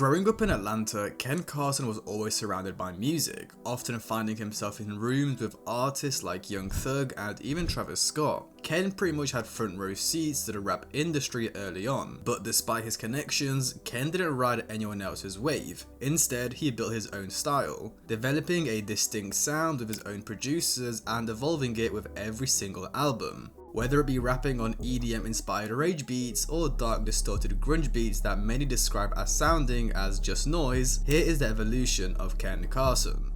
Growing up in Atlanta, Ken Carson was always surrounded by music, often finding himself in rooms with artists like Young Thug and even Travis Scott. Ken pretty much had front row seats to the rap industry early on, but despite his connections, Ken didn't ride anyone else's wave. Instead, he built his own style, developing a distinct sound with his own producers and evolving it with every single album. Whether it be rapping on EDM-inspired rage beats or dark distorted grunge beats that many describe as sounding as just noise, here is the evolution of Ken Carson.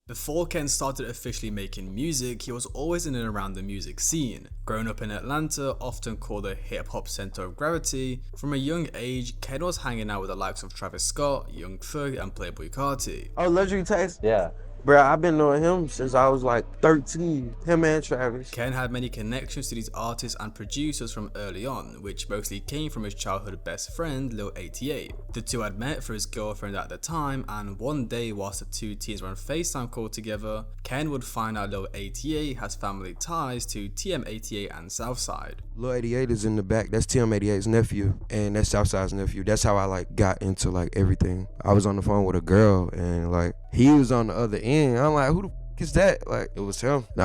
Before Ken started officially making music, he was always in and around the music scene. Growing up in Atlanta, often called a hip-hop center of gravity, from a young age, Ken was hanging out with the likes of Travis Scott, Young Thug, and Playboi Carti. Oh, Luxury Taste? Yeah. Bro, I've been knowing him since I was like 13, him and Travis. Ken had many connections to these artists and producers from early on, which mostly came from his childhood best friend, Lil 88. The two had met for his girlfriend at the time, and one day whilst the two teens were on FaceTime call together, Ken would find out Lil 88 has family ties to TM88 and Southside. Lil 88 is in the back, that's TM88's nephew, and that's Southside's nephew. That's how I like got into like everything. I was on the phone with a girl, and like he was on the other end. I'm like, who the f is that? Like, it was him. And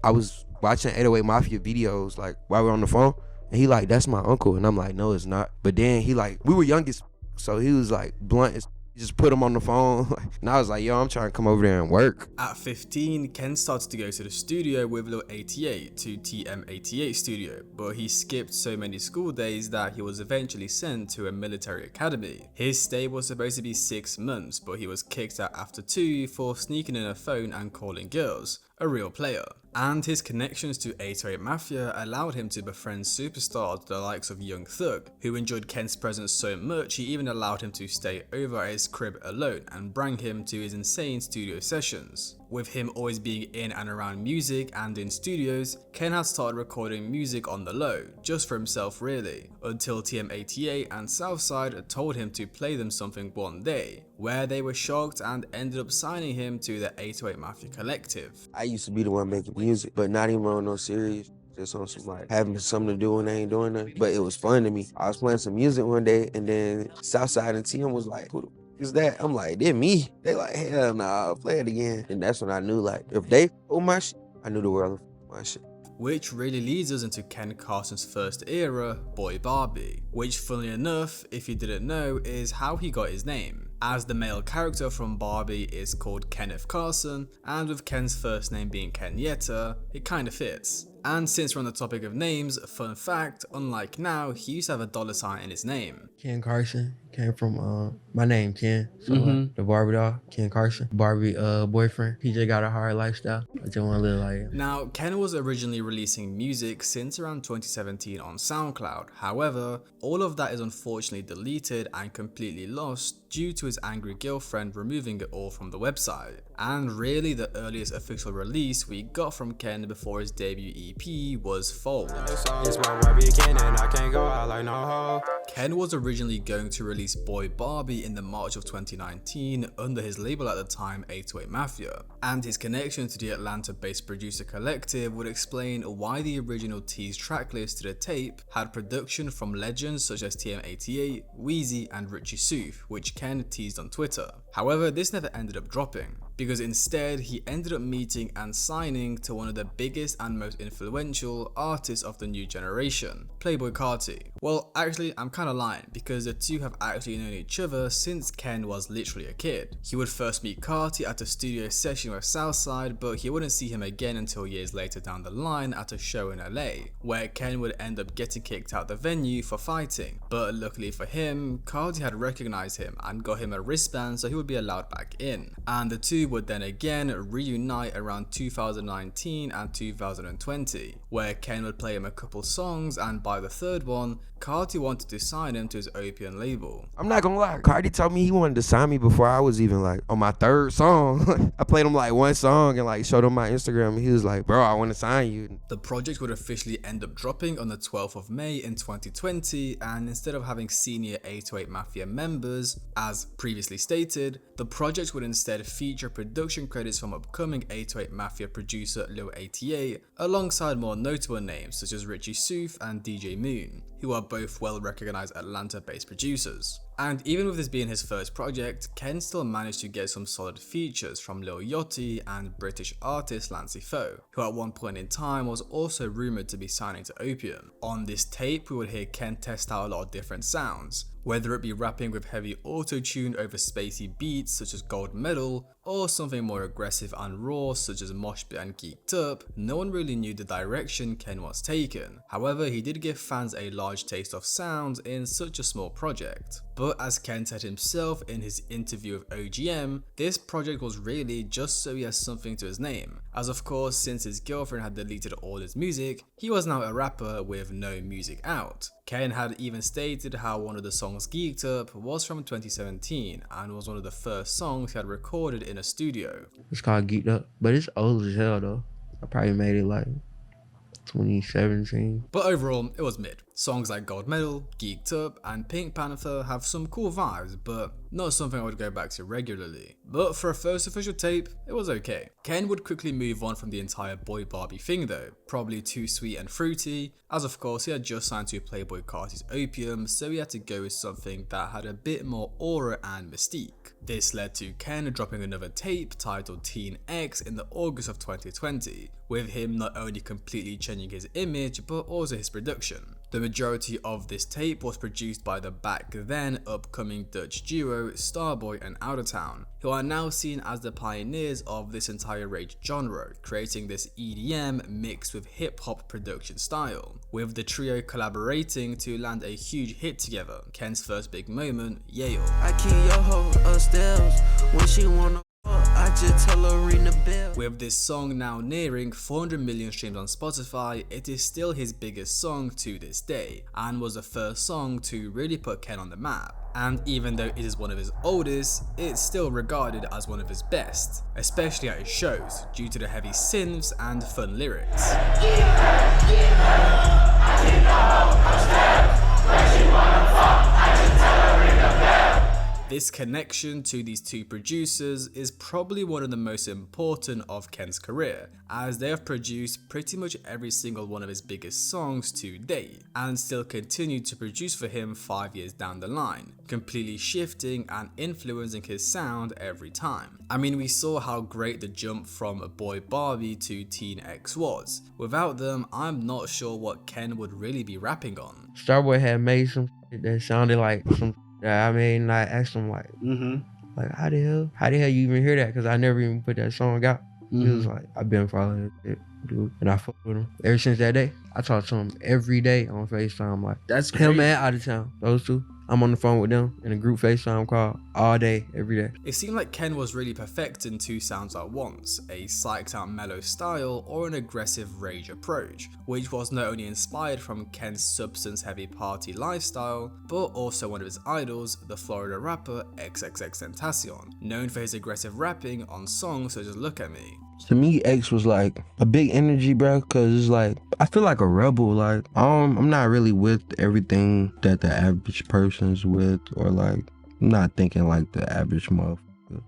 I was watching 808 Mafia videos like while we were on the phone, and he like, that's my uncle, and I'm like, no, it's not. But then he like, we were youngest, so he was like blunt as just put him on the phone. And I was like, yo, I'm trying to come over there and work. At 15, Ken started to go to the studio with Lil 88 to TM88 studio, but he skipped so many school days that he was eventually sent to a military academy. His stay was supposed to be 6 months, but he was kicked out after 2 for sneaking in a phone and calling girls. A real player. And his connections to 808 Mafia allowed him to befriend superstars the likes of Young Thug, who enjoyed Ken's presence so much he even allowed him to stay over at his crib alone and bring him to his insane studio sessions. With him always being in and around music and in studios, Ken had started recording music on the low, just for himself really, until TM88 and Southside told him to play them something one day, where they were shocked and ended up signing him to the 808 Mafia collective. I used to be the one making music, but not even on no serious. Just on some like having something to do when they ain't doing nothing. But it was fun to me. I was playing some music one day, and then Southside and TM was like, who the is that? I'm like, they're me. They like, hell nah, play it again. And that's when I knew, like, if they my shit, I knew the world would my shit. Which really leads us into Ken Carson's first era, Boy Barbie, which funnily enough, if you didn't know, is how he got his name, as the male character from Barbie is called Kenneth Carson, and with Ken's first name being Kenyatta, it kinda fits. And since we're on the topic of names, fun fact, unlike now, he used to have a $sign in his name. Ken Carson came from my name, Ken. So the Barbie doll, Ken Carson. Barbie boyfriend. He just got a hard lifestyle. I just want to live like him. Now, Ken was originally releasing music since around 2017 on SoundCloud. However, all of that is unfortunately deleted and completely lost due to his angry girlfriend removing it all from the website. And really the earliest official release we got from Ken before his debut EP was Fold. Ken was originally going to release Boy Barbie in the March of 2019 under his label at the time, 808 Mafia, and his connection to the Atlanta-based producer collective would explain why the original tease tracklist to the tape had production from legends such as TM88, Weezy, and Richie Soof, which Ken teased on Twitter. However, this never ended up dropping, because instead he ended up meeting and signing to one of the biggest and most influential artists of the new generation, Playboi Carti. Well, actually, I'm kinda lying, because the two have actually known each other since Ken was literally a kid. He would first meet Carti at a studio session with Southside, but he wouldn't see him again until years later down the line at a show in LA, where Ken would end up getting kicked out the venue for fighting. But luckily for him, Carti had recognized him and got him a wristband so he would be allowed back in, and the two would then again reunite around 2019 and 2020, where Ken would play him a couple songs, and by the third one, Carti wanted to sign him to his Opium label. I'm not gonna lie, Carti told me he wanted to sign me before I was even like on my third song. I played him like one song and like showed him my Instagram, and he was like, bro, I want to sign you. The project would officially end up dropping on the 12th of May in 2020, and instead of having senior 808 Mafia members, as previously stated, the project would instead feature production credits from upcoming 808 Mafia producer Lil 88, alongside more notable names such as Richie Soof and DJ Moon. who are both well recognized Atlanta-based producers. And even with this being his first project, Ken still managed to get some solid features from Lil Yachty and British artist Lancey Foe, who at one point in time was also rumoured to be signing to Opium. On this tape, we would hear Ken test out a lot of different sounds, whether it be rapping with heavy auto-tune over spacey beats such as Gold Medal, or something more aggressive and raw such as Mosh Pit and Geeked Up. No one really knew the direction Ken was taken. However, he did give fans a large taste of sounds in such a small project. But as Ken said himself in his interview with OGM, this project was really just so he has something to his name, as of course since his girlfriend had deleted all his music, he was now a rapper with no music out. Ken had even stated how one of the songs Geeked Up was from 2017 and was one of the first songs he had recorded in a studio. It's called Geeked Up, but it's old as hell though. I probably made it like 2017. But overall, it was mid. Songs like Gold Medal, Geeked Up, and Pink Panther have some cool vibes, but not something I would go back to regularly. But for a first official tape, it was okay. Ken would quickly move on from the entire Boy Barbie thing though, probably too sweet and fruity, as of course he had just signed to Playboi Carti's Opium, so he had to go with something that had a bit more aura and mystique. This led to Ken dropping another tape titled Teen X in the August of 2020, with him not only completely changing his image but also his production. The majority of this tape was produced by the back then upcoming Dutch duo Starboy and Outertown, who are now seen as the pioneers of this entire rage genre, creating this EDM mixed with hip hop production style, with the trio collaborating to land a huge hit together, Ken's first big moment, Yale. I keep your hoe upstairs when she wanna I just tell her ring the bell. With this song now nearing 400 million streams on Spotify, it is still his biggest song to this day, and was the first song to really put Ken on the map. And even though it is one of his oldest, it's still regarded as one of his best, especially at his shows, due to the heavy synths and fun lyrics. This connection to these two producers is probably one of the most important of Ken's career, as they have produced pretty much every single one of his biggest songs to date, and still continue to produce for him 5 years down the line, completely shifting and influencing his sound every time. I mean, we saw how great the jump from Boy Barbie to Teen X was. Without them, I'm not sure what Ken would really be rapping on. Starboy had made some shit that sounded like some. I mean, I asked him like, like how the hell you even hear that? Because I never even put that song out. He was like, I've been following that shit, dude, and I fuck with him ever since that day. I talk to him every day on FaceTime. Like That's crazy. him and Out of Town, those two. I'm on the phone with them in a group FaceTime call all day, every day. It seemed like Ken was really perfecting two sounds at once, a psyched out mellow style or an aggressive rage approach, which was not only inspired from Ken's substance heavy party lifestyle, but also one of his idols, the Florida rapper XXXTentacion, known for his aggressive rapping on songs such as Look At Me. To me, X was like a big energy, bro, because it's like, I feel like a rebel. Like, I'm not really with everything that the average person's with, or like, I'm not thinking like the average motherfucker.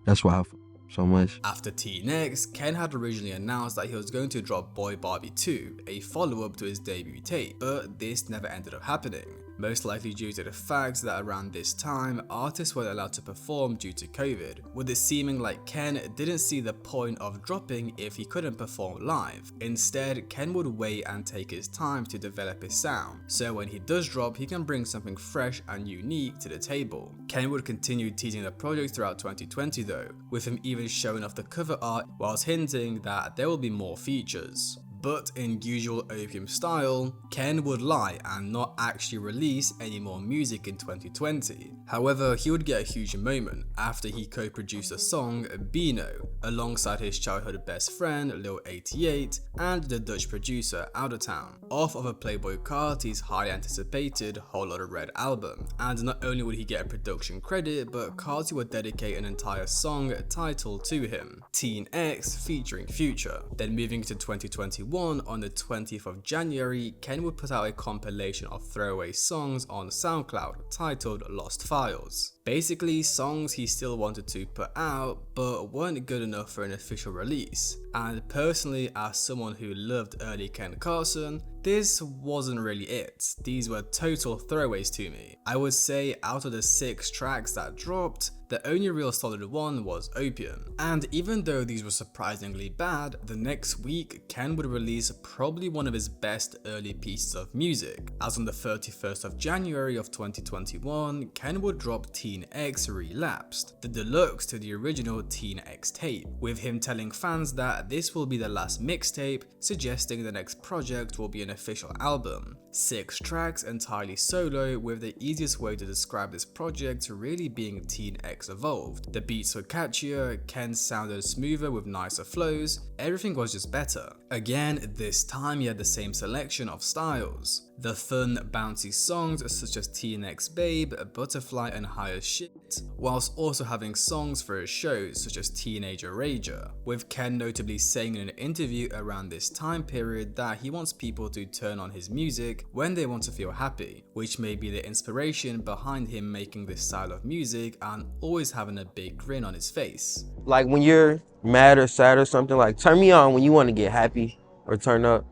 That's why I feel so much. After Teen X, Ken had originally announced that he was going to drop Boy Barbie 2, a follow-up to his debut tape, but this never ended up happening. Most likely due to the fact that around this time, artists weren't allowed to perform due to COVID, with it seeming like Ken didn't see the point of dropping if he couldn't perform live. Instead, Ken would wait and take his time to develop his sound, so when he does drop, he can bring something fresh and unique to the table. Ken would continue teasing the project throughout 2020 though, with him even showing off the cover art whilst hinting that there will be more features. But in usual Opium style, Ken would lie and not actually release any more music in 2020. However, he would get a huge moment after he co-produced a song, Beano, alongside his childhood best friend Lil 88 and the Dutch producer Outertown, off of a Playboi Carti's highly anticipated Whole Lotta Red album. And not only would he get a production credit, but Carti would dedicate an entire song titled to him, Teen X featuring Future. Then moving to 2021, on the 20th of January, Ken would put out a compilation of throwaway songs on SoundCloud titled Lost Files. Basically, songs he still wanted to put out, but weren't good enough for an official release. And personally, as someone who loved early Ken Carson, this wasn't really it. These were total throwaways to me. I would say out of the 6 tracks that dropped, the only real solid one was Opium. And even though these were surprisingly bad, the next week Ken would release probably one of his best early pieces of music, as on the 31st of January of 2021, Ken would drop Teen X Relapsed, the deluxe to the original Teen X tape, with him telling fans that this will be the last mixtape, suggesting the next project will be an official album. 6 tracks entirely solo, with the easiest way to describe this project really being Teen X Evolved. The beats were catchier, Ken sounded smoother with nicer flows, everything was just better. Again, this time he had the same selection of styles. The fun, bouncy songs such as Teen X Babe, Butterfly and Higher Shit, whilst also having songs for his shows such as Teenager Rager, with Ken notably saying in an interview around this time period that he wants people to turn on his music when they want to feel happy, which may be the inspiration behind him making this style of music and always having a big grin on his face. Like when you're mad or sad or something, like turn me on when you want to get happy or turn up.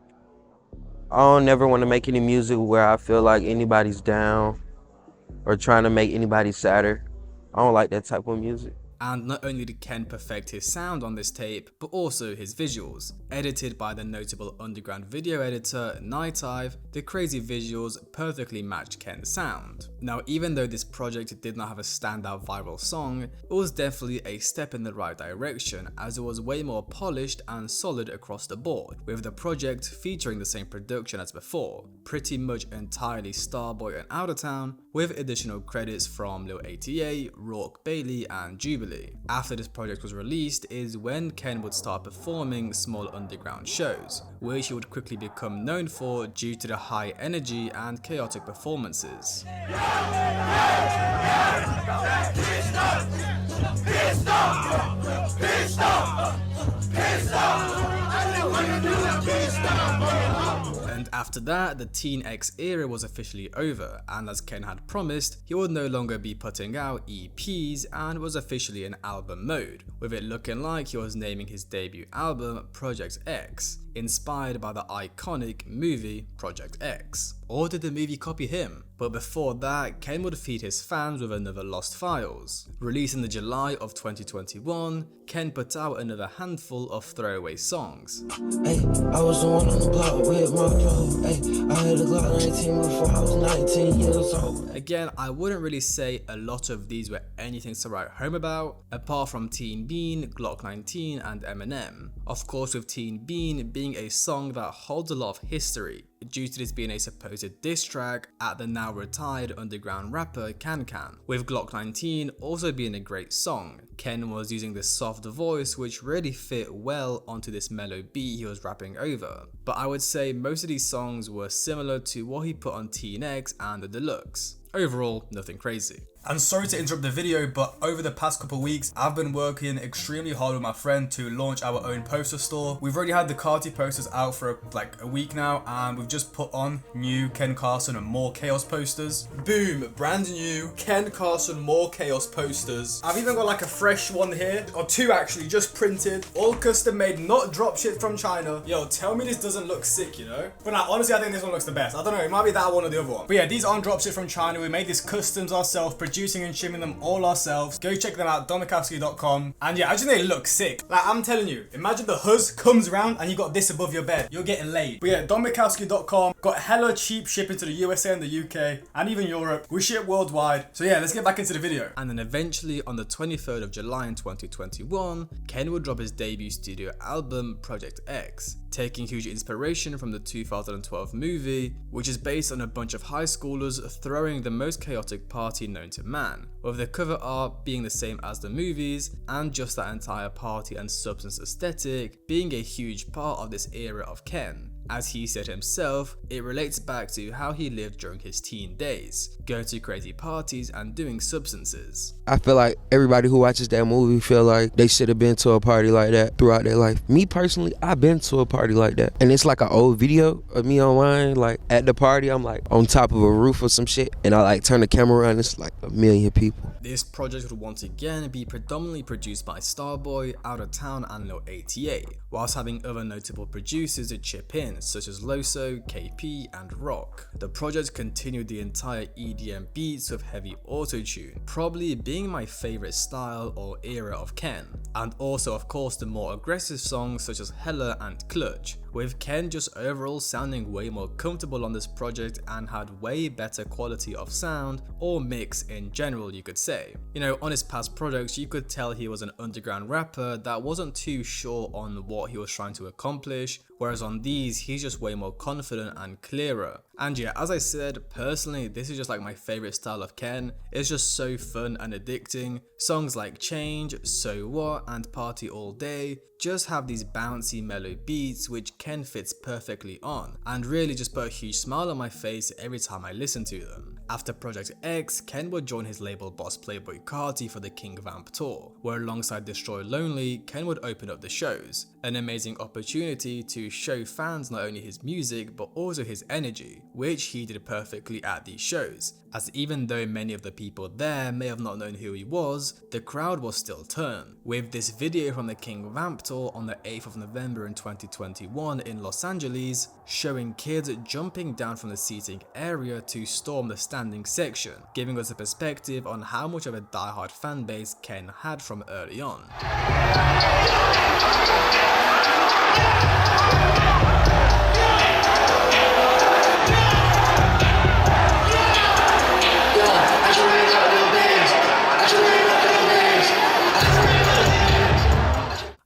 I don't never want to make any music where I feel like anybody's down or trying to make anybody sadder. I don't like that type of music. And not only did Ken perfect his sound on this tape, but also his visuals. Edited by the notable underground video editor Night Hive, the crazy visuals perfectly matched Ken's sound. Now, even though this project did not have a standout viral song, it was definitely a step in the right direction, as it was way more polished and solid across the board, with the project featuring the same production as before, pretty much entirely Starboy and Out of Town, with additional credits from Lil ATA, Rourke Bailey and Jubilee. After this project was released is when Ken would start performing small underground shows, which he would quickly become known for due to the high energy and chaotic performances. And after that, the Teen X era was officially over, and as Ken had promised, he would no longer be putting out EPs and was officially in album mode, with it looking like he was naming his debut album Project X, inspired by the iconic movie Project X. Or did the movie copy him? But before that, Ken would feed his fans with another Lost Files. Released in the July of 2021, Ken put out another handful of throwaway songs. Hey, I was the one on the block with my bro. Hey, I had a Glock 19 before I was 19 years old. Again, I wouldn't really say a lot of these were anything to write home about, apart from Teen Bean, Glock 19 and Eminem. Of course, with Teen Bean being a song that holds a lot of history, due to this being a supposed diss track at the now retired underground rapper Can, with Glock 19 also being a great song. Ken was using this soft voice which really fit well onto this mellow beat he was rapping over, but I would say most of these songs were similar to what he put on Teen X and the Deluxe. Overall, nothing crazy. And sorry to interrupt the video, but over the past couple weeks, I've been working extremely hard with my friend to launch our own poster store. We've already had the Carti posters out for like a week now, and we've just put on new Ken Carson and More Chaos posters. Boom, brand new Ken Carson More Chaos posters. I've even got like a fresh one here, or 2 actually, just printed, all custom made, not drop shit from China. Yo, tell me this doesn't look sick, you know? But now, honestly, I think this one looks the best. I don't know, it might be that one or the other one. But yeah, these aren't drop shit from China. We made these customs ourselves, producing and shipping them all ourselves. Go check them out, domikowski.com. And yeah, I just think they look sick. Like, I'm telling you, imagine the huzz comes around and you got this above your bed. You're getting laid. But yeah, domikowski.com got hella cheap shipping to the USA and the UK and even Europe. We ship worldwide. So yeah, let's get back into the video. And then eventually on the 23rd of July in 2021, Ken would drop his debut studio album Project X, taking huge inspiration from the 2012 movie, which is based on a bunch of high schoolers throwing the most chaotic party known to man, with the cover art being the same as the movies, and just that entire party and substance aesthetic being a huge part of this era of Ken. As he said himself, it relates back to how he lived during his teen days, going to crazy parties and doing substances. I feel like everybody who watches that movie feel like they should have been to a party like that throughout their life. Me personally, I've been to a party like that. And it's like an old video of me online, like at the party, I'm like on top of a roof or some shit. And I like turn the camera around, it's like 1 million people. This project would once again be predominantly produced by Starboy, Out of Town and Lil 88, whilst having other notable producers to chip in, such as Loso, KP and Rock. The project continued the entire EDM beats with heavy auto-tune, probably being my favourite style or era of Ken, and also of course the more aggressive songs such as Hella and Clutch, with Ken just overall sounding way more comfortable on this project and had way better quality of sound or mix in general, you could say. You know, on his past projects you could tell he was an underground rapper that wasn't too sure on what he was trying to accomplish, whereas on these he's just way more confident and clearer. And yeah, as I said, personally this is just like my favourite style of Ken. It's just so fun and addicting. Songs like Change, So What and Party All Day just have these bouncy mellow beats which Ken fits perfectly on, and really just put a huge smile on my face every time I listen to them. After Project X, Ken would join his label boss Playboy Carti for the King Vamp tour, where alongside Destroy Lonely, Ken would open up the shows. An amazing opportunity to show fans not only his music but also his energy, which he did perfectly at these shows, as even though many of the people there may have not known who he was, the crowd was still turned. With this video from the King Vamp tour on the 8th of November in 2021 in Los Angeles, showing kids jumping down from the seating area to storm the standing section, giving us a perspective on how much of a diehard fanbase Ken had from early on.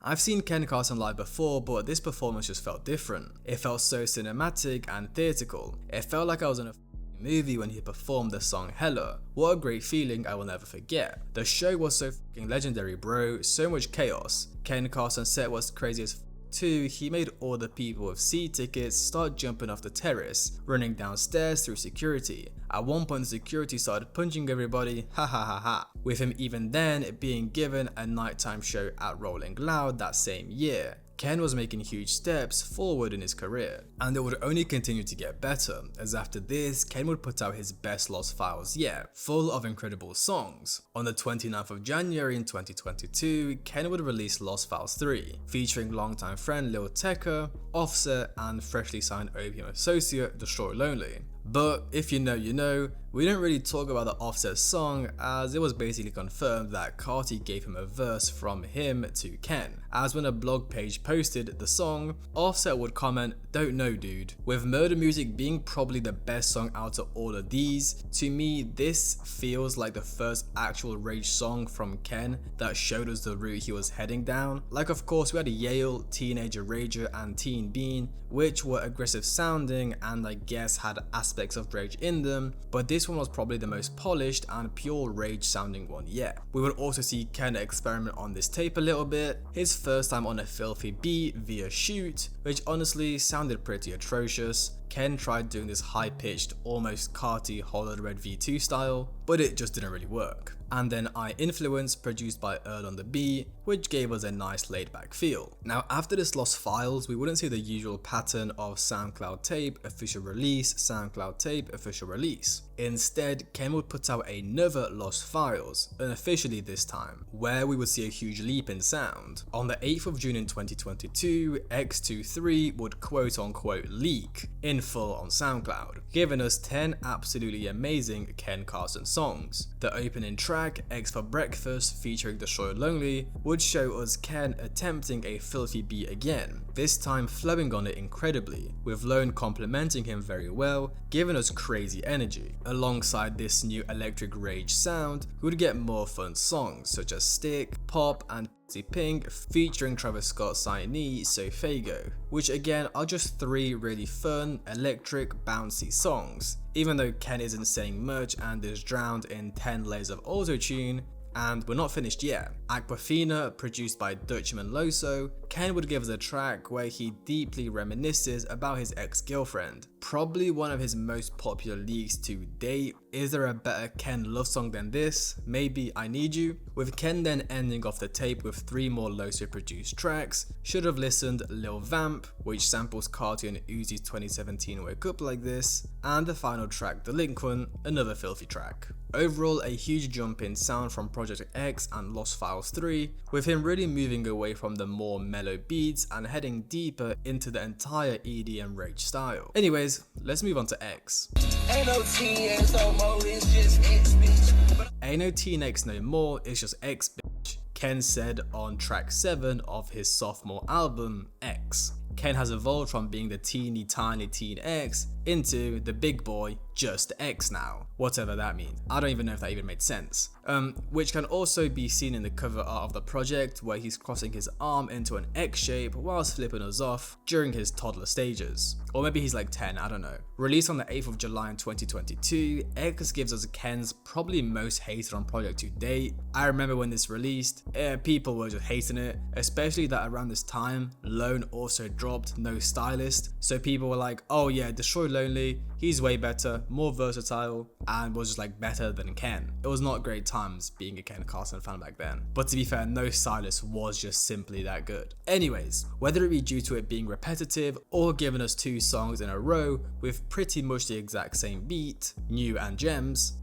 I've seen Ken Carson live before, but this performance just felt different. It felt so cinematic and theatrical. It felt like I was in a movie when he performed the song Hella. What a great feeling I will never forget. The show was so fucking legendary, bro. So much chaos. Ken Carson's set was crazy as too. He made all the people with seat tickets start jumping off the terrace, running downstairs through security. At one point the security started punching everybody, ha ha ha ha, with him even then being given a nighttime show at Rolling Loud that same year. Ken was making huge steps forward in his career, and it would only continue to get better, as after this, Ken would put out his best Lost Files yet, full of incredible songs. On the 29th of January in 2022, Ken would release Lost Files 3, featuring longtime friend Lil Tecca, Offset, and freshly signed OPM associate Destroy Lonely. But if you know, you know, we didn't really talk about the Offset song, as it was basically confirmed that Carti gave him a verse from him to Ken, as when a blog page posted the song, Offset would comment, "Don't know dude." With Murder Music being probably the best song out of all of these, to me this feels like the first actual Rage song from Ken that showed us the route he was heading down. Like of course we had a Yale, Teenager Rager and Teen Bean, which were aggressive sounding and I guess had aspects of Rage in them, but this one was probably the most polished and pure Rage sounding one yet. We would also see Ken experiment on this tape a little bit, his first time on a filthy beat via Shoot, which honestly sounded pretty atrocious. Ken tried doing this high-pitched, almost Carti Hollow Red V2 style, but it just didn't really work. And then I Influence, produced by Earl on the beat, which gave us a nice laid-back feel. Now after this Lost Files, we wouldn't see the usual pattern of SoundCloud tape, official release, SoundCloud tape, official release. Instead, Ken would put out another Lost Files, unofficially this time, where we would see a huge leap in sound. On the 8th of June in 2022, X23 would quote-unquote leak in full on SoundCloud, giving us 10 absolutely amazing Ken Carson songs. The opening track, X for Breakfast, featuring Destroy Lonely, would show us Ken attempting a filthy beat again, this time flowing on it incredibly, with Lone complimenting him very well, giving us crazy energy. Alongside this new electric rage sound, we would get more fun songs such as Stick, Pop and Pink, featuring Travis Scott's signee Sofago, which again are just 3 really fun, electric, bouncy songs. Even though Ken isn't saying much and is drowned in 10 layers of auto-tune, And we're not finished yet. Aquafina, produced by Dutchman Loso, Ken would give us a track where he deeply reminisces about his ex-girlfriend. Probably one of his most popular leaks to date. Is there a better Ken love song than this? Maybe I Need You? With Ken then ending off the tape with 3 more Loso produced tracks. Should have listened Lil Vamp, which samples Carti and Uzi's 2017 Wake Up Like This, and the final track Delinquent, another filthy track. Overall, a huge jump in sound from Project X and Lost Files 3, with him really moving away from the more mellow beats and heading deeper into the entire EDM rage style. Anyways, let's move on to X. Ain't no TNX no more, it's just X, bitch. Ain't no TNX no more, it's just X, bitch, Ken said on track 7 of his sophomore album, X. Ken has evolved from being the teeny tiny teen X into the big boy, just X now. Whatever that means. I don't even know if that even made sense. Which can also be seen in the cover art of the project, where he's crossing his arm into an X shape whilst flipping us off during his toddler stages. Or maybe he's like 10, I don't know. Released on the 8th of July in 2022, X gives us Ken's probably most hated on project to date. I remember when this released, people were just hating it, especially that around this time, Lone also dropped No Stylist, so people were like, oh yeah, Destroy Lonely, he's way better, more versatile, and was just like better than Ken. It was not great times being a Ken Carson fan back then. But to be fair, No Stylist was just simply that good. Anyways, whether it be due to it being repetitive or giving us 2 songs in a row with pretty much the exact same beat, new and gems,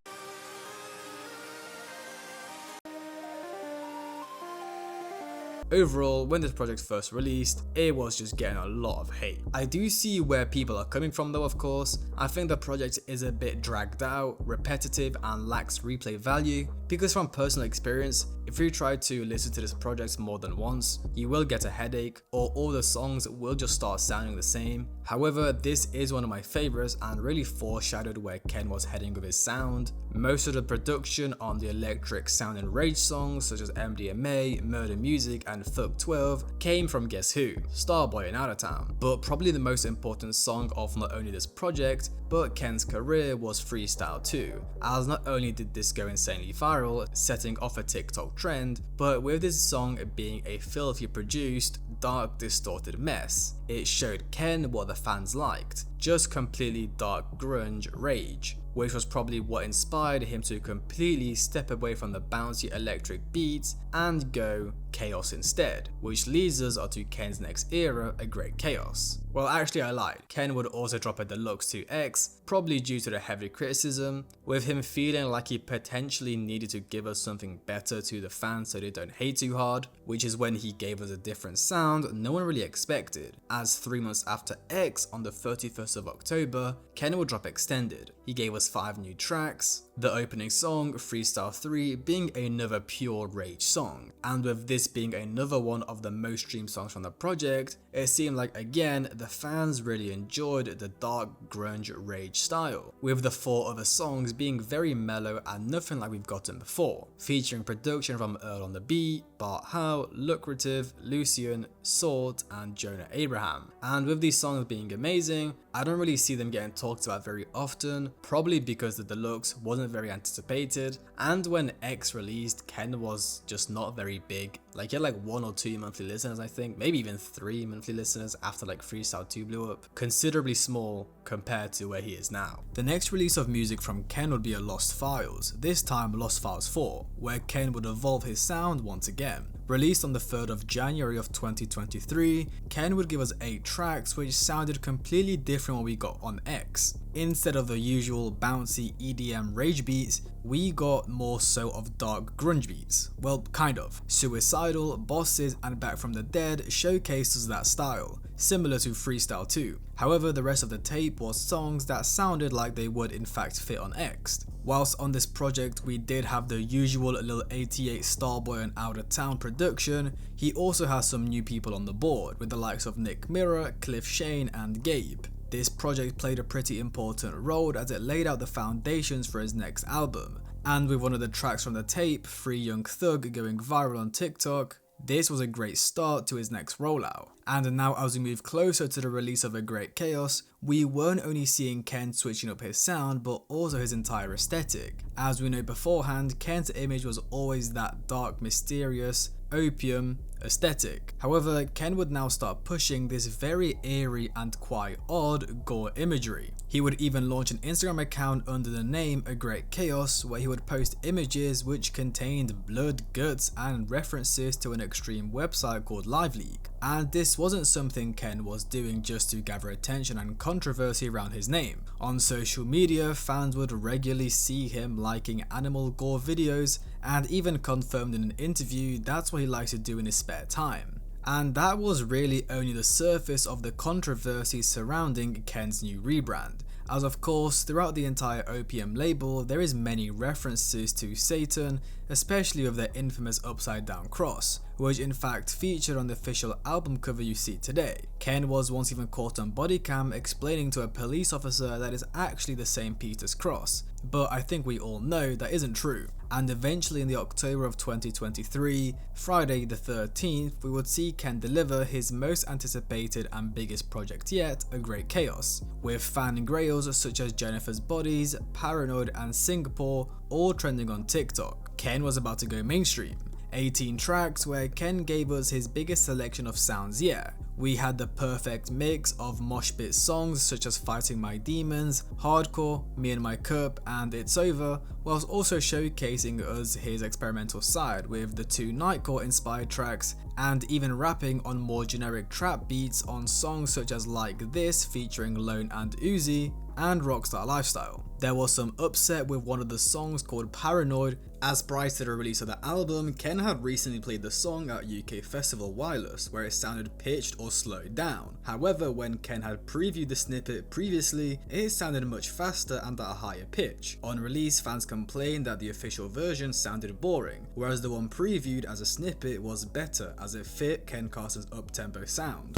overall, when this project first released, it was just getting a lot of hate. I do see where people are coming from though, of course. I think the project is a bit dragged out, repetitive, and lacks replay value, because from personal experience, if you try to listen to this project more than once, you will get a headache, or all the songs will just start sounding the same. However, this is one of my favorites and really foreshadowed where Ken was heading with his sound. Most of the production on the electric sounding rage songs such as MDMA, Murder Music, and Thug 12 came from guess who? Starboy and Out of Town. But probably the most important song of not only this project, but Ken's career was Freestyle 2, as not only did this go insanely viral, setting off a TikTok trend, but with this song being a filthy produced, dark, distorted mess, it showed Ken what the fans liked, just completely dark grunge rage, which was probably what inspired him to completely step away from the bouncy electric beats and go chaos instead, which leads us onto Ken's next era, A Great Chaos. Well, actually I lied. Ken would also drop a deluxe 2X, probably due to the heavy criticism, with him feeling like he potentially needed to give us something better to the fans so they don't hate too hard, which is when he gave us a different sound no one really expected, as 3 months after X, on the 31st of October, Ken would drop Extended. He gave us 5 new tracks, the opening song, Freestyle 3, being another pure rage song, and with this being another one of the most streamed songs from the project, it seemed like again the fans really enjoyed the dark grunge rage style, with the 4 other songs being very mellow and nothing like we've gotten before, featuring production from Earl on the Beat, Bart Howe, Lucrative, Lucian, Salt, and Jonah Abraham. And with these songs being amazing, I don't really see them getting talked about very often, probably because the deluxe wasn't very anticipated, and when X released, Ken was just not very big. Like he had like 1 or 2 monthly listeners, I think, maybe even 3 monthly listeners after like Freestyle 2 blew up, considerably small compared to where he is now. The next release of music from Ken would be a Lost Files, this time Lost Files 4, where Ken would evolve his sound once again. Released on the 3rd of January of 2023, Ken would give us 8 tracks which sounded completely different from what we got on X. Instead of the usual bouncy EDM rage beats, we got more so of dark grunge beats. Well, kind of. Suicidal, Bosses, and Back from the Dead showcases that style, similar to Freestyle 2. However, the rest of the tape was songs that sounded like they would in fact fit on X. Whilst on this project we did have the usual Lil 88, Starboy, and Out of Town production, he also has some new people on the board, with the likes of Nick Mirror, Cliff Shane, and Gabe. This project played a pretty important role as it laid out the foundations for his next album, and with one of the tracks from the tape, Free Young Thug, going viral on TikTok, this was a great start to his next rollout. And now as we move closer to the release of A Great Chaos, we weren't only seeing Ken switching up his sound, but also his entire aesthetic. As we know beforehand, Ken's image was always that dark, mysterious, opium aesthetic. However, Ken would now start pushing this very eerie and quite odd gore imagery. He would even launch an Instagram account under the name A Great Chaos, where he would post images which contained blood, guts, and references to an extreme website called Live League. And this wasn't something Ken was doing just to gather attention and controversy around his name. On social media, fans would regularly see him liking animal gore videos, and even confirmed in an interview that's what he likes to do in his spare time. And that was really only the surface of the controversy surrounding Ken's new rebrand, as of course throughout the entire OPM label there is many references to Satan, especially with their infamous upside down cross, which in fact featured on the official album cover you see today. Ken was once even caught on body cam explaining to a police officer that it's actually the St. Peter's cross, but I think we all know that isn't true. And eventually in the October of 2023, Friday the 13th, we would see Ken deliver his most anticipated and biggest project yet, A Great Chaos, with fan grails such as Jennifer's Bodies, Paranoid and Singapore all trending on TikTok. Ken was about to go mainstream. 18 tracks where Ken gave us his biggest selection of sounds yet. We had the perfect mix of mosh pit songs such as Fighting My Demons, Hardcore, Me and My Cup and It's Over, whilst also showcasing us his experimental side with the 2 Nightcore inspired tracks and even rapping on more generic trap beats on songs such as Like This featuring Lone and Uzi and Rockstar Lifestyle. There was some upset with one of the songs called Paranoid, as prior to the release of the album, Ken had recently played the song at UK festival Wireless where it sounded pitched or slowed down. However, when Ken had previewed the snippet previously, it sounded much faster and at a higher pitch. On release, fans complained that the official version sounded boring, whereas the one previewed as a snippet was better as it fit Ken Carson's up-tempo sound.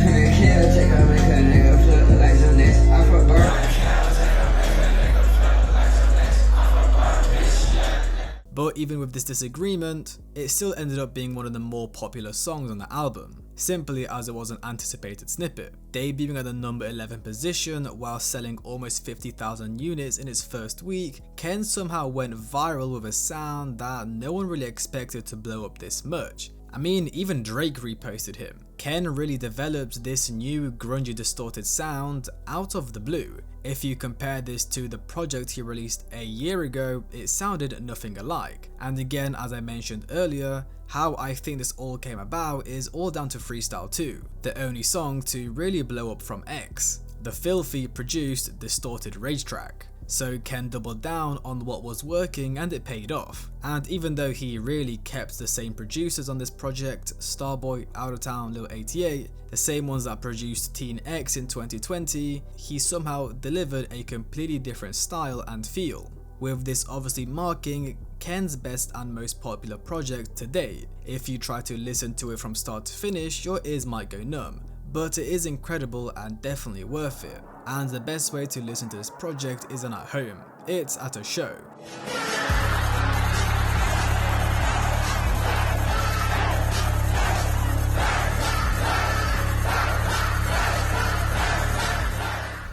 But even with this disagreement, it still ended up being one of the more popular songs on the album, simply as it was an anticipated snippet. Debuting at the number 11 position while selling almost 50,000 units in its first week, Ken somehow went viral with a sound that no one really expected to blow up this much. I mean, even Drake reposted him. Ken really developed this new grungy distorted sound out of the blue. If you compare this to the project he released a year ago, it sounded nothing alike. And again, as I mentioned earlier, how I think this all came about is all down to Freestyle 2, the only song to really blow up from X, the filthy produced distorted rage track. So Ken doubled down on what was working and it paid off. And even though he really kept the same producers on this project, Starboy, Outta Town, Lil 88, the same ones that produced Teen X in 2020, he somehow delivered a completely different style and feel, with this obviously marking Ken's best and most popular project to date. If you try to listen to it from start to finish, your ears might go numb, but it is incredible and definitely worth it. And the best way to listen to this project isn't at home, it's at a show.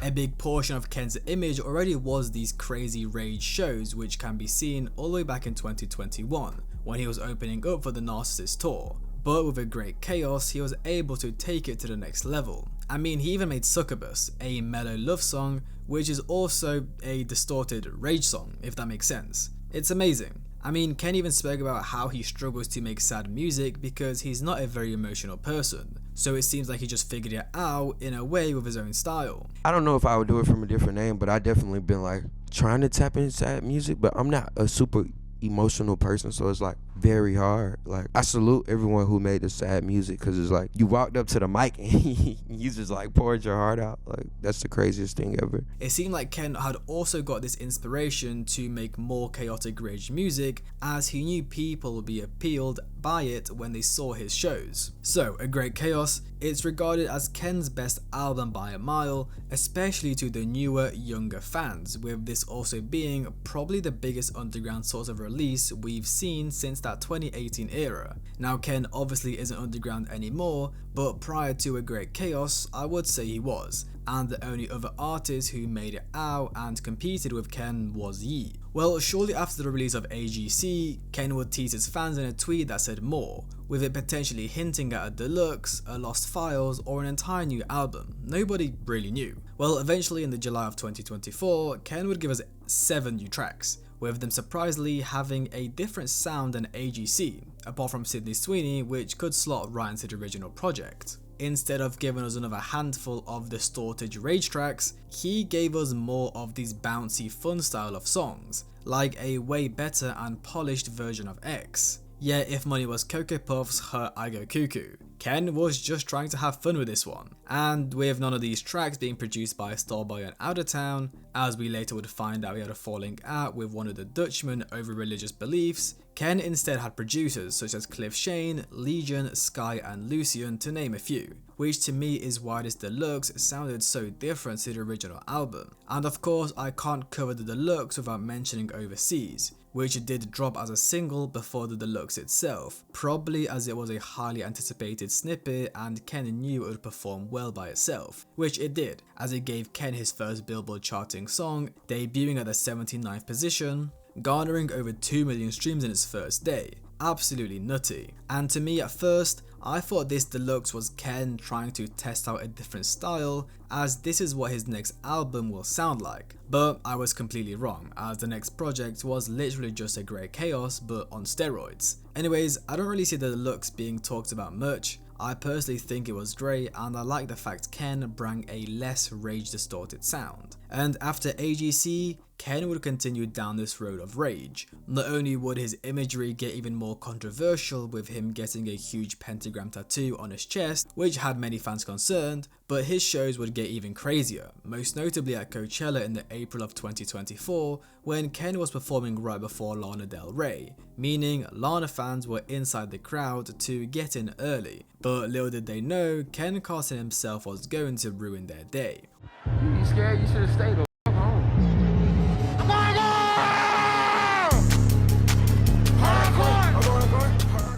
A big portion of Ken's image already was these crazy rage shows, which can be seen all the way back in 2021 when he was opening up for the Narcissist tour. But with A Great Chaos, he was able to take it to the next level. I mean, he even made Succubus, a mellow love song, which is also a distorted rage song, if that makes sense. It's amazing. I mean, Ken even spoke about how he struggles to make sad music because he's not a very emotional person. So it seems like he just figured it out in a way with his own style. I don't know if I would do it from a different name, but I definitely been like trying to tap into sad music, but I'm not a super emotional person, so it's like very hard. Like, I salute everyone who made the sad music, because it's like you walked up to the mic and you just like poured your heart out. Like, that's the craziest thing ever. It seemed like Ken had also got this inspiration to make more chaotic rage music, as he knew people would be appealed by it when they saw his shows. So A Great Chaos, it's regarded as Ken's best album by a mile, especially to the newer, younger fans, with this also being probably the biggest underground sort of release we've seen since that that 2018 era. Now Ken obviously isn't underground anymore, but prior to A Great Chaos I would say he was, and the only other artist who made it out and competed with Ken was Ye. Well, shortly after the release of AGC, Ken would tease his fans in a tweet that said more, with it potentially hinting at a deluxe, a Lost Files, or an entire new album. Nobody really knew. Well, eventually in the July of 2024, Ken would give us 7 new tracks, with them surprisingly having a different sound than AGC, apart from Sydney Sweeney, which could slot right into the original project. Instead of giving us another handful of distorted rage tracks, he gave us more of these bouncy fun style of songs, like a way better and polished version of X. Yeah, if money was Cocoa Puffs, her I Go Cuckoo. Ken was just trying to have fun with this one, and with none of these tracks being produced by Starboy and Out of Town, as we later would find out he had a falling out with one of the Dutchmen over religious beliefs, Ken instead had producers such as Cliff Shane, Legion, Sky and Lucian to name a few, which to me is why this deluxe sounded so different to the original album. And of course I can't cover the deluxe without mentioning Overseas, which did drop as a single before the deluxe itself, probably as it was a highly anticipated snippet and Ken knew it would perform well by itself, which it did, as it gave Ken his first Billboard charting song, debuting at the 79th position, garnering over 2 million streams in its first day. Absolutely nutty. And to me at first, I thought this deluxe was Ken trying to test out a different style, as this is what his next album will sound like. But I was completely wrong, as the next project was literally just A Great Chaos but on steroids. Anyways, I don't really see the deluxe being talked about much. I personally think it was great, and I like the fact Ken brought a less rage distorted sound. And after AGC, Ken would continue down this road of rage. Not only would his imagery get even more controversial with him getting a huge pentagram tattoo on his chest, which had many fans concerned, but his shows would get even crazier, most notably at Coachella in the April of 2024, when Ken was performing right before Lana Del Rey, meaning Lana fans were inside the crowd to get in early. But little did they know, Ken Carson himself was going to ruin their day. You scared? You should have stayed the f home.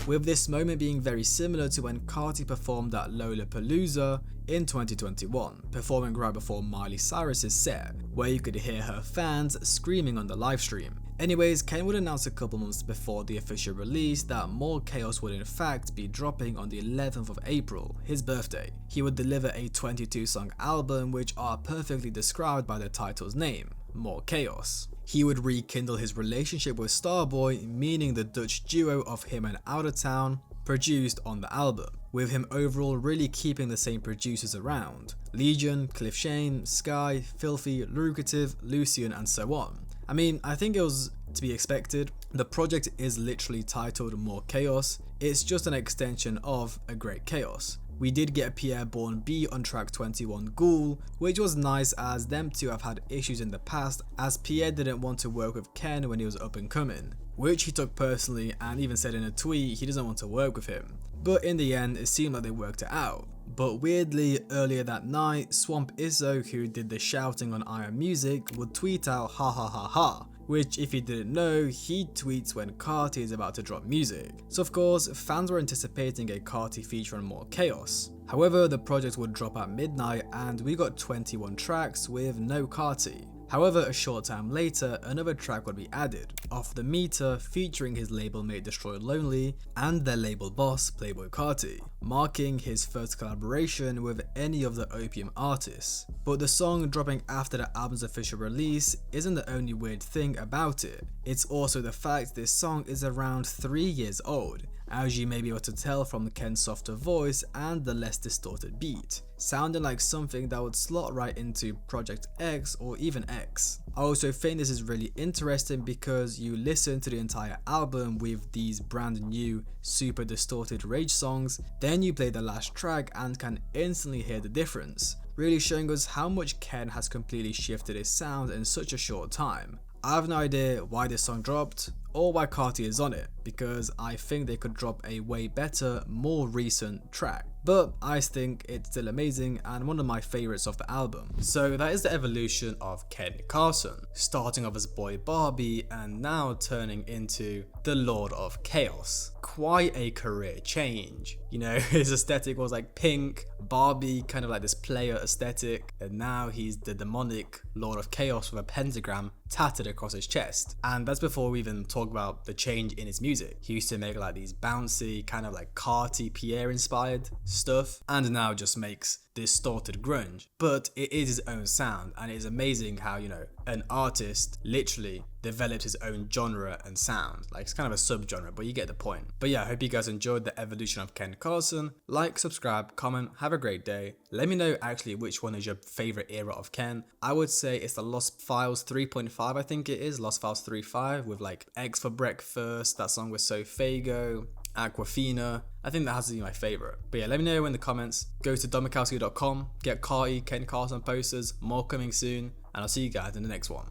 With this moment being very similar to when Carti performed at Lollapalooza in 2021, performing right before Miley Cyrus's set, where you could hear her fans screaming on the livestream. Anyways, Ken would announce a couple months before the official release that More Chaos would in fact be dropping on the 11th of April, his birthday. He would deliver a 22-song album which are perfectly described by the title's name, More Chaos. He would rekindle his relationship with Starboy, meaning the Dutch duo of him and Out of Town, produced on the album, with him overall really keeping the same producers around: Legion, Cliff Shane, Sky, Filthy, Lucrative, Lucian and so on. I mean, I think it was to be expected. The project is literally titled More Chaos, it's just an extension of A Great Chaos. We did get a Pierre Bourne beat on track 21 Ghoul, which was nice as them two have had issues in the past, as Pierre didn't want to work with Ken when he was up and coming, which he took personally and even said in a tweet he doesn't want to work with him. But in the end it seemed like they worked it out. But weirdly, earlier that night, Swamp Izzo, who did the shouting on Iron Music, would tweet out ha ha ha ha, which if you didn't know, he tweets when Carti is about to drop music. So of course, fans were anticipating a Carti feature on More Chaos. However, the project would drop at midnight and we got 21 tracks with no Carti. However, a short time later, another track would be added, Off the Meter, featuring his label mate Destroy Lonely and their label boss Playboi Carti, marking his first collaboration with any of the Opium artists. But the song dropping after the album's official release isn't the only weird thing about it, it's also the fact this song is around 3 years old, as you may be able to tell from Ken's softer voice and the less distorted beat, sounding like something that would slot right into Project X or even X. I also think this is really interesting because you listen to the entire album with these brand new, super distorted rage songs, then you play the last track and can instantly hear the difference, really showing us how much Ken has completely shifted his sound in such a short time. I have no idea why this song dropped. or why Carti is on it, because I think they could drop a way better, more recent track. But I think it's still amazing and one of my favorites of the album. So that is the evolution of Ken Carson, starting off as Boy Barbie and now turning into the Lord of Chaos. Quite a career change. You know, his aesthetic was like pink, Barbie, kind of like this player aesthetic, and now he's the demonic Lord of Chaos with a pentagram tatted across his chest. And that's before we even talk about the change in his music. He used to make like these bouncy, kind of like Carti Pierre inspired stuff, and now just makes distorted grunge. But it is his own sound, and it is amazing how, you know, an artist literally developed his own genre and sound. Like, it's kind of a subgenre, but you get the point. But yeah, I hope you guys enjoyed the evolution of Ken Carson. Like, subscribe, comment, have a great day. Let me know actually which one is your favorite era of Ken. I would say it's the Lost Files 3.5, I think it is, Lost Files 3.5, with like Eggs for Breakfast, that song with Sofago, Aquafina. I think that has to be my favorite. But yeah, let me know in the comments. Go to domikowski.com, get Carti, Ken Carson posters, more coming soon, and I'll see you guys in the next one.